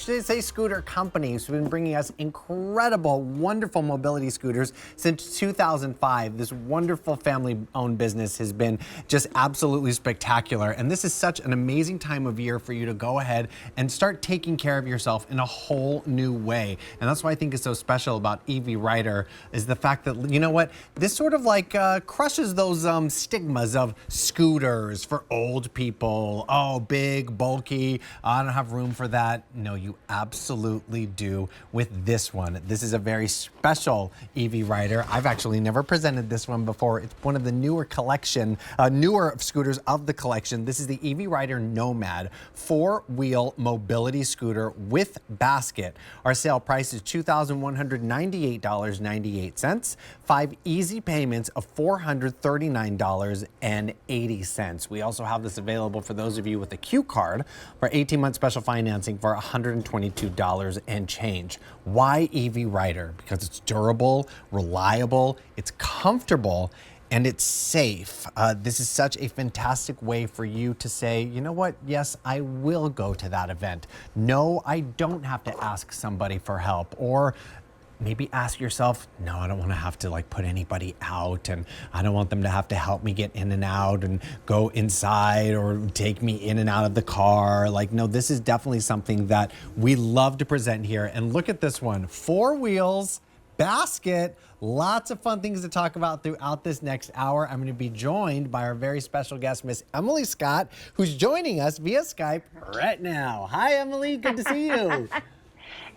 should say scooter companies, who've been bringing us incredible, wonderful mobility scooters since 2005. This wonderful family-owned business has been just absolutely spectacular. And this is such an amazing time of year for you to go ahead and start taking care of yourself in a whole new way. And that's what I think is so special about EV Rider, is the fact that, you know what, this sort of like crushes those stigmas of scooters for old people. Oh, big, bulky, I don't have room for that. No, you absolutely do with this one. This is a very special EV Rider. I've actually never presented this one before. It's one of the newer scooters of the collection. This is the EV Rider Nomad, 4-wheel mobility scooter with basket. Our sale price is $2,198.98. 5 easy payments of $439.80. We also have this available for those of you with a Q card for 18-month special financing for $122 and change. Why EV Rider? Because it's durable, reliable, it's comfortable, and it's safe. This is such a fantastic way for you to say, you know what, yes, I will go to that event. No, I don't have to ask somebody for help. Or maybe ask yourself, no, I don't want to have to like put anybody out, and I don't want them to have to help me get in and out and go inside or take me in and out of the car. Like, no, this is definitely something that we love to present here. And look at this one, 4 wheels, basket, lots of fun things to talk about throughout this next hour. I'm going to be joined by our very special guest, Miss Emily Scott, who's joining us via Skype right now. Hi, Emily. Good to see you.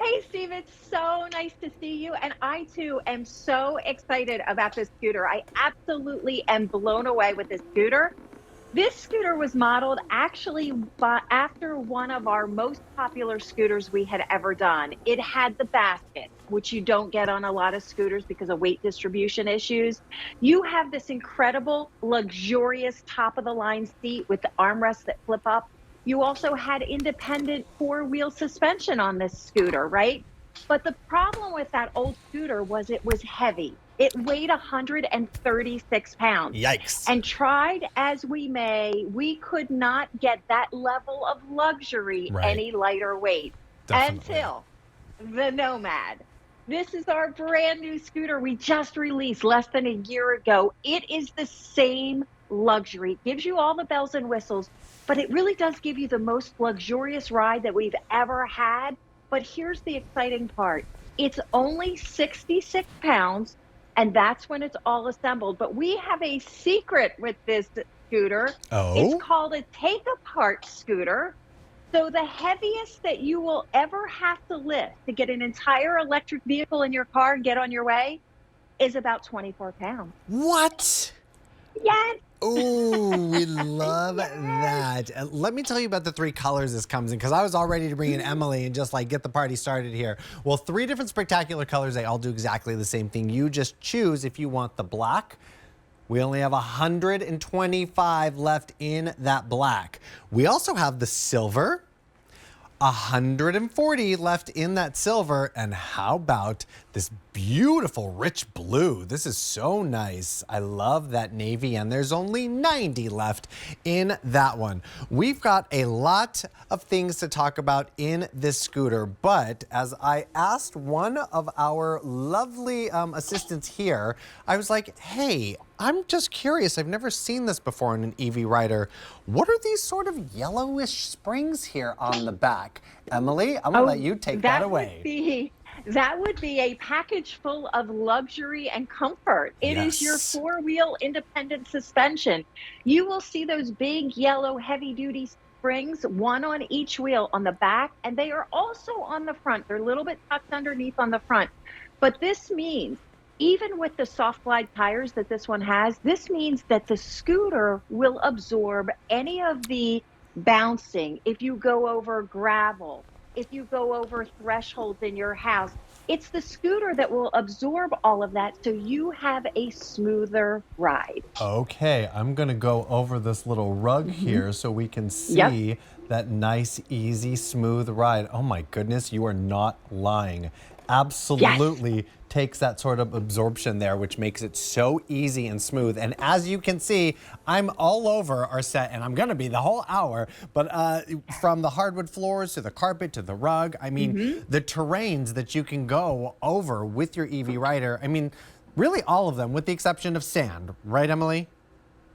Hey, Steve, it's so nice to see you. And I, too, am so excited about this scooter. I absolutely am blown away with this scooter. This scooter was modeled actually after one of our most popular scooters we had ever done. It had the basket, which you don't get on a lot of scooters because of weight distribution issues. You have this incredible, luxurious top-of-the-line seat with the armrests that flip up. You also had independent 4-wheel suspension on this scooter, right? But the problem with that old scooter was it was heavy. It weighed 136 pounds. Yikes. And tried as we may, we could not get that level of luxury any lighter weight. Definitely. Until the Nomad. This is our brand new scooter we just released less than a year ago. It is the same luxury. It gives you all the bells and whistles, but it really does give you the most luxurious ride that we've ever had. But here's the exciting part. It's only 66 pounds, and that's when it's all assembled. But we have a secret with this scooter. Oh? It's called a take-apart scooter. So the heaviest that you will ever have to lift to get an entire electric vehicle in your car and get on your way is about 24 pounds. What? Yes. Oh, we love that. Let me tell you about the 3 colors this comes in, because I was all ready to bring in Emily and just like get the party started here. Well, 3 different spectacular colors. They all do exactly the same thing. You just choose if you want the black. We only have 125 left in that black. We also have the silver. 140 left in that silver. And how about this beautiful rich blue? This is so nice. I love that navy, and there's only 90 left in that one. We've got a lot of things to talk about in this scooter, but as I asked one of our lovely assistants here, I was like, hey, I'm just curious. I've never seen this before in an EV Rider. What are these sort of yellowish springs here on the back? Emily, I'm gonna let you take that away. That would be a package full of luxury and comfort. It is your 4-wheel independent suspension. You will see those big yellow heavy-duty springs, one on each wheel on the back, and they are also on the front. They're a little bit tucked underneath on the front. But this means, even with the soft glide tires that this one has, this means that the scooter will absorb any of the bouncing. If you go over gravel, if you go over thresholds in your house, it's the scooter that will absorb all of that, so you have a smoother ride. Okay, I'm gonna go over this little rug here so we can see that nice, easy, smooth ride. Oh my goodness, you are not lying. absolutely takes that sort of absorption there, which makes it so easy and smooth. And as you can see, I'm all over our set, and I'm gonna be the whole hour, but from the hardwood floors to the carpet to the rug, I mean, the terrains that you can go over with your EV Rider, I mean, really all of them, with the exception of sand, right, Emily?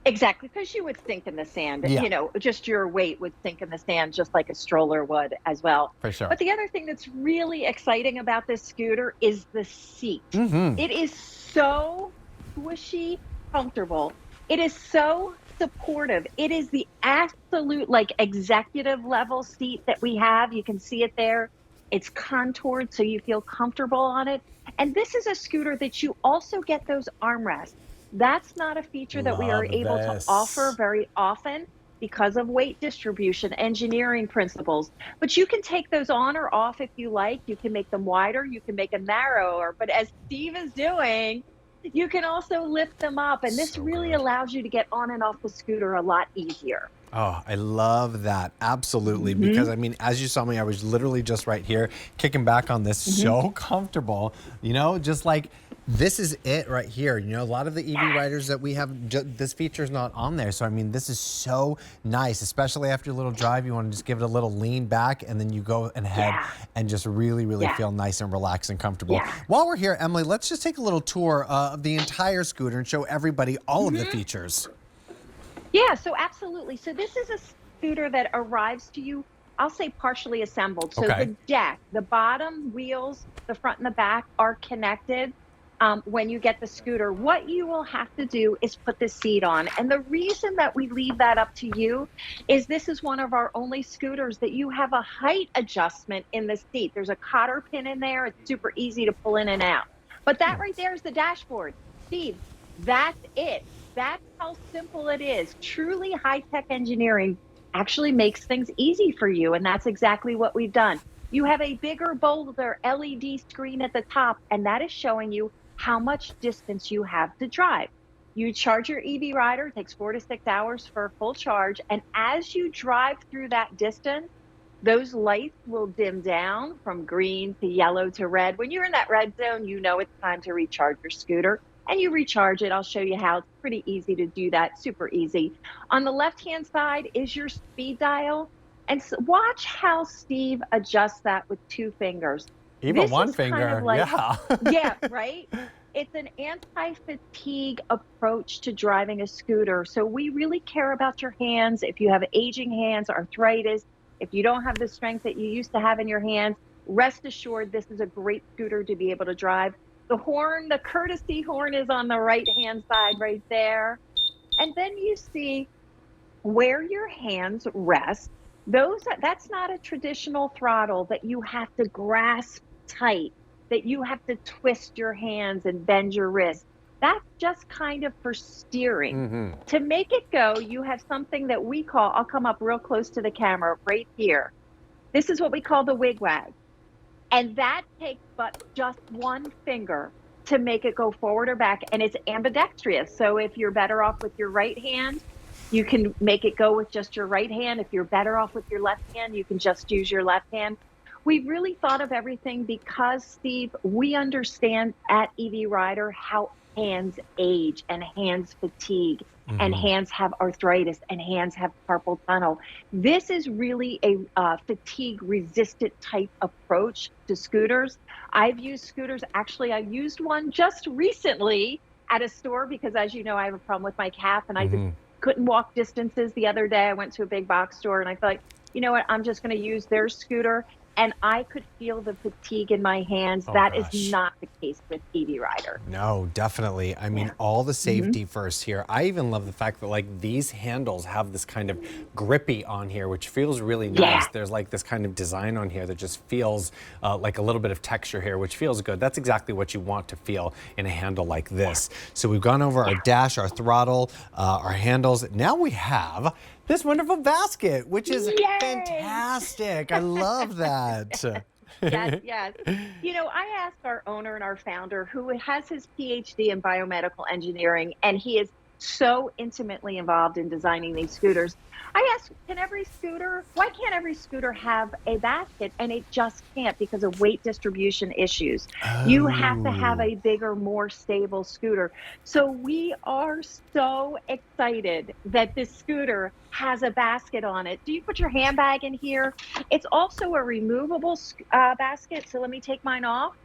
Exactly, because you would sink in the sand. Yeah. You know, just your weight would sink in the sand, just like a stroller would as well. For sure. But the other thing that's really exciting about this scooter is the seat. It is so squishy, comfortable. It is so supportive. It is the absolute, like, executive level seat that we have. You can see it there. It's contoured so you feel comfortable on it. And this is a scooter that you also get those armrests. That's not a feature that we are Love able to this. offer very often because of weight distribution, engineering principles. But you can take those on or off if you like. You can make them wider, you can make them narrower. But as Steve is doing, you can also lift them up. And this So really good. allows you to get on and off the scooter a lot easier. Oh, I love that. Absolutely. Because I mean, as you saw me, I was literally just right here kicking back on this. So comfortable, you know, just like this is it right here. You know, a lot of the EV riders that we have, this feature is not on there. So, I mean, this is so nice, especially after a little drive. You want to just give it a little lean back and then you go ahead and just really, really feel nice and relaxed and comfortable. While we're here, Emily, let's just take a little tour of the entire scooter and show everybody all of the features. Yeah, so absolutely. So this is a scooter that arrives to you, I'll say partially assembled. So the deck, the bottom wheels, the front and the back are connected when you get the scooter. What you will have to do is put the seat on. And the reason that we leave that up to you is this is one of our only scooters that you have a height adjustment in the seat. There's a cotter pin in there. It's super easy to pull in and out. But that right there is the dashboard. Steve, that's it. That's how simple it is. Truly high-tech engineering actually makes things easy for you, and that's exactly what we've done. You have a bigger, bolder LED screen at the top, and that is showing you how much distance you have to drive. You charge your EV Rider, it takes 4 to 6 hours for a full charge, and as you drive through that distance, those lights will dim down from green to yellow to red. When you're in that red zone, you know it's time to recharge your scooter. And you recharge it. I'll show you how. It's pretty easy to do that, super easy. On the left-hand side is your speed dial. And so watch how Steve adjusts that with 2 fingers. Even This one is kind finger, of like, yeah. yeah, right? It's an anti-fatigue approach to driving a scooter. So we really care about your hands. If you have aging hands, arthritis, if you don't have the strength that you used to have in your hands, rest assured this is a great scooter to be able to drive. The horn, the courtesy horn is on the right-hand side right there. And then you see where your hands rest. That's not a traditional throttle that you have to grasp tight, that you have to twist your hands and bend your wrists. That's just kind of for steering. To make it go, you have something that we call, I'll come up real close to the camera right here. This is what we call the wig-wag. And that takes but just 1 finger to make it go forward or back. And it's ambidextrous. So if you're better off with your right hand, you can make it go with just your right hand. If you're better off with your left hand, you can just use your left hand. We really thought of everything because, Steve, we understand at EV Rider how hands age and hands fatigue and hands have arthritis and hands have carpal tunnel. This is really a fatigue resistant type approach to scooters. I've used scooters. Actually, I used one just recently at a store because, as you know, I have a problem with my calf and I just couldn't walk distances the other day. I went to a big box store and I felt like, you know what, I'm just going to use their scooter. And I could feel the fatigue in my hands. That is not the case with EV Rider. No, definitely. I mean, all the safety first here. I even love the fact that like these handles have this kind of grippy on here, which feels really nice. There's like this kind of design on here that just feels like a little bit of texture here, which feels good. That's exactly what you want to feel in a handle like this. So we've gone over our dash, our throttle, our handles. Now we have this wonderful basket, which is fantastic. I love that. Yes, yes. You know, I asked our owner and our founder, who has his PhD in biomedical engineering, and he is so intimately involved in designing these scooters. I asked, why can't every scooter have a basket? And it just can't because of weight distribution issues. You have to have Oh. a bigger, more stable scooter. So we are so excited that this scooter has a basket on it. Do you put your handbag in here? It's also a removable basket. So let me take mine off.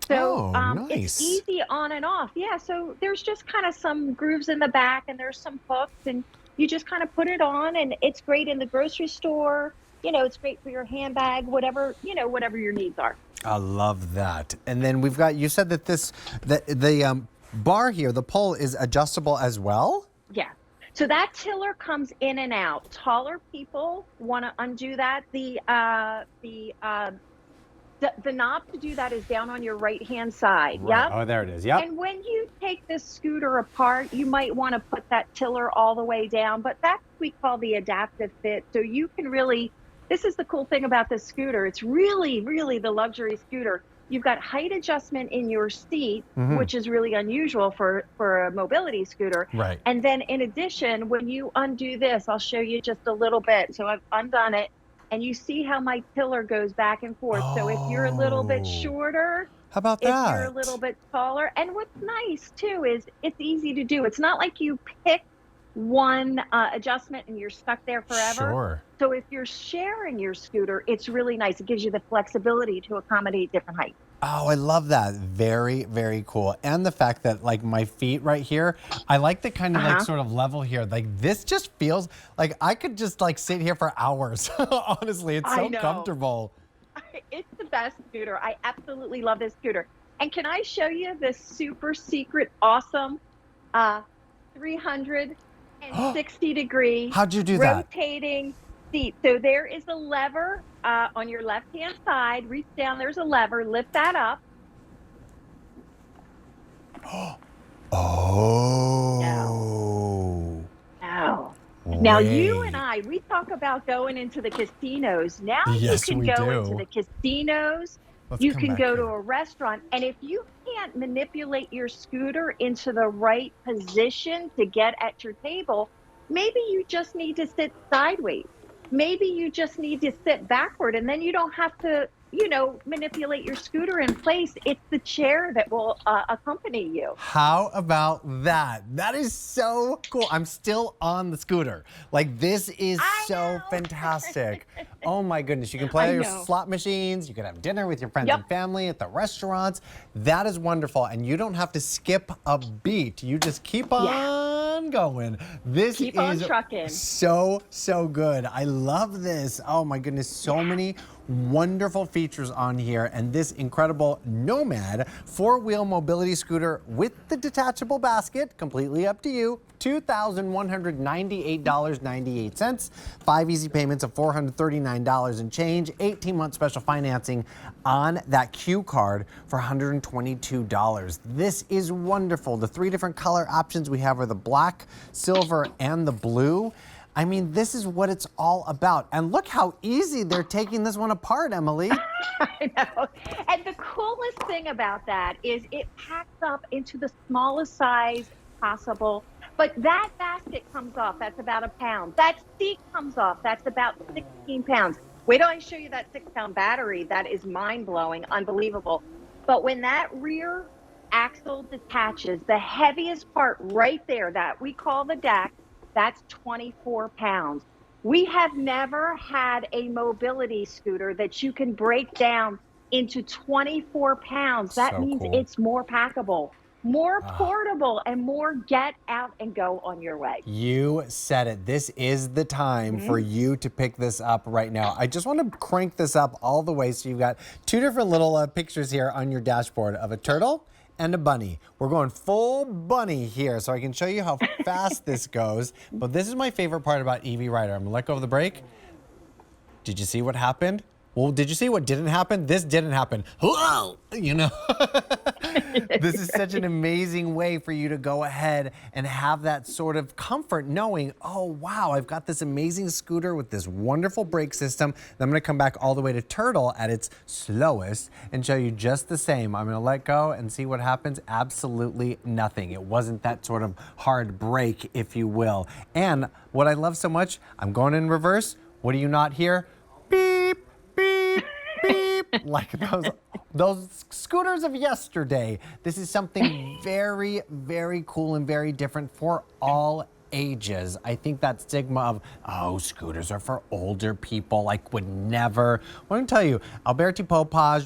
So Oh, it's nice. easy on and off. Yeah. So there's just kind of some grooves in the back and there's some hooks and you just kind of put it on and it's great in the grocery store. You know, it's great for your handbag, whatever, whatever your needs are. I love that. And then we've got, you said that the bar here, the pole is adjustable as well? Yeah. So that tiller comes in and out. Taller people want to undo that. The knob to do that is down on your right-hand side. Right. Yep. Oh, there it is. Yep. And when you take this scooter apart, you might want to put that tiller all the way down, but that's what we call the adaptive fit. So you can really, this is the cool thing about this scooter. It's really, really the luxury scooter. You've got height adjustment in your seat, which is really unusual for a mobility scooter. Right. And then in addition, when you undo this, I'll show you just a little bit. So I've undone it. And you see how my tiller goes back and forth. So if you're a little bit shorter, how about if that? you're a little bit taller. And what's nice too is it's easy to do. It's not like you pick one adjustment and you're stuck there forever. Sure. So if you're sharing your scooter, it's really nice. It gives you the flexibility to accommodate different heights. Oh, I love that. Very, very cool. And the fact that like my feet right here, I like the kind of like sort of level here. Like this just feels like I could just like sit here for hours. Honestly, it's so comfortable. It's the best scooter. I absolutely love this scooter. And can I show you this super secret, awesome 360 degree How'd you do that? rotating seat? So there is a lever on your left-hand side. Reach down, there's a lever. Lift that up. Oh. Now you and I, we talk about going into the casinos. Now yes, you can we go do. into the casinos. You can go to a restaurant. And if you can't manipulate your scooter into the right position to get at your table, maybe you just need to sit sideways. Maybe you just need to sit backward and then you don't have to, manipulate your scooter in place. It's the chair that will accompany you. How about that? That is so cool. I'm still on the scooter. Like this is so fantastic. Oh my goodness. You can play your slot machines. You can have dinner with your friends and family at the restaurants. That is wonderful. And you don't have to skip a beat. You just keep on going. This keep on is trucking. So good. I love this. Oh my goodness. So many wonderful features on here, and this incredible Nomad four-wheel mobility scooter with the detachable basket, completely up to you, $2,198.98, 5 easy payments of $439 and change, 18-month special financing on that Q card for $122. This is wonderful. The 3 different color options we have are the black, silver, and the blue. I mean, this is what it's all about. And look how easy they're taking this one apart, Emily. I know. And the coolest thing about that is it packs up into the smallest size possible. But that basket comes off, that's about 1 pound. That seat comes off, that's about 16 pounds. Wait till I show you that 6-pound battery. That is mind-blowing, unbelievable. But when that rear axle detaches, the heaviest part right there that we call the deck, that's 24 pounds. We have never had a mobility scooter that you can break down into 24 pounds. That means it's more packable, more portable, and more get out and go on your way. You said it. This is the time for you to pick this up right now. I just want to crank this up all the way so you've got 2 different little pictures here on your dashboard of a turtle and a bunny. We're going full bunny here so I can show you how fast this goes. But this is my favorite part about EV Rider. I'm gonna let go of the brake. Did you see what happened? Well, did you see what didn't happen? This didn't happen. Whoa! This is such an amazing way for you to go ahead and have that sort of comfort knowing, oh, wow, I've got this amazing scooter with this wonderful brake system. Then I'm going to come back all the way to Turtle at its slowest and show you just the same. I'm going to let go and see what happens. Absolutely nothing. It wasn't that sort of hard brake, if you will. And what I love so much, I'm going in reverse. What do you not hear? Beep, beep, beep. Like those scooters of yesterday. This is something very, very cool and very different for all ages. I think that stigma of, oh, scooters are for older people, like would never. Well, I'm going to tell you, Alberti Popaj